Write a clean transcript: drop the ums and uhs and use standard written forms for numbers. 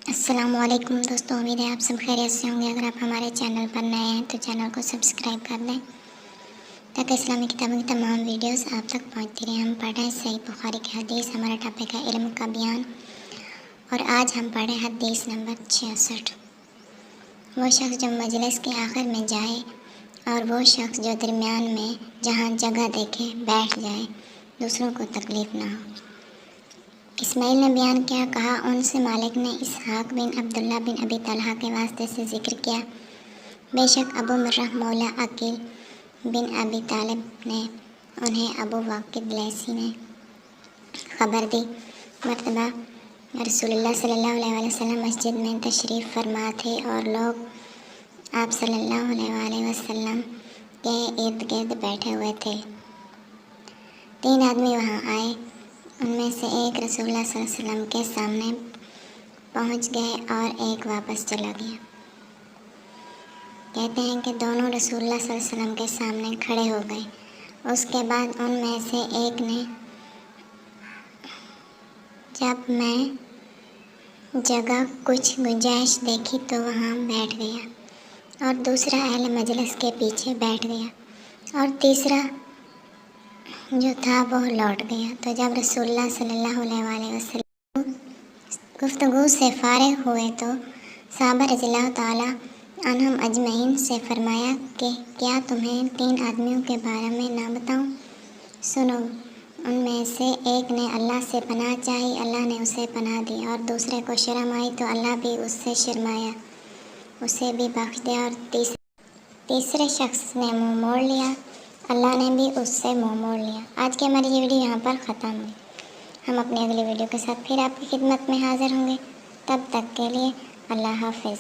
السلام علیکم دوستو، امید ہے آپ سب خیریت سے ہوں گے۔ اگر آپ ہمارے چینل پر نئے ہیں تو چینل کو سبسکرائب کر دیں تاکہ اسلامی کتابوں کی تمام ویڈیوز آپ تک پہنچتی رہیں۔ ہم پڑھ رہے ہیں صحیح بخاری کی حدیث، ہمارا ٹاپک ہے علم کا بیان، اور آج ہم پڑھ رہے ہیں حدیث نمبر 66۔ وہ شخص جو مجلس کے آخر میں جائے اور وہ شخص جو درمیان میں جہاں جگہ دیکھے بیٹھ جائے، دوسروں کو تکلیف نہ ہو۔ اسماعیل نے بیان کیا، کہا ان سے مالک نے اسحاق بن عبداللہ بن ابی طلحہ کے واسطے سے ذکر کیا، بے شک ابو مرہ مولا عقیل بن ابی طالب نے انہیں ابو واقد لیثی نے خبر دی۔ مرتبہ رسول اللہ صلی اللہ علیہ وسلم مسجد میں تشریف فرما تھے اور لوگ آپ صلی اللہ علیہ وسلم کے ارد گرد بیٹھے ہوئے تھے۔ 3 آدمی وہاں آئے، ان میں سے ایک رسول اللہ صلی اللہ علیہ وسلم کے سامنے پہنچ گئے اور ایک واپس چلا گیا۔ کہتے ہیں کہ دونوں رسول اللہ صلی اللہ علیہ وسلم کے سامنے کھڑے ہو گئے۔ اس کے بعد ان میں سے ایک نے جب میں جگہ کچھ گنجائش دیکھی تو وہاں بیٹھ گیا، اور دوسرا اہل مجلس کے پیچھے بیٹھ گیا، اور تیسرا جو تھا وہ لوٹ گیا۔ تو جب رسول اللہ صلی اللہ علیہ وسلم گفتگو سے فارغ ہوئے تو صحابہ رضی اللہ تعالیٰ عنہم اجمعین سے فرمایا کہ کیا تمہیں 3 آدمیوں کے بارے میں نہ بتاؤں؟ سنو۔ ان میں سے ایک نے اللہ سے پناہ چاہی، اللہ نے اسے پناہ دی، اور دوسرے کو شرم آئی تو اللہ بھی اس سے شرمایا، اسے بھی بخش دیا، اور تیسرے شخص نے منہ موڑ لیا، اللہ نے بھی اس سے منہ موڑ لیا۔ آج کی ہماری یہ ویڈیو یہاں پر ختم ہوئی۔ ہم اپنی اگلی ویڈیو کے ساتھ پھر آپ کی خدمت میں حاضر ہوں گے۔ تب تک کے لیے اللہ حافظ۔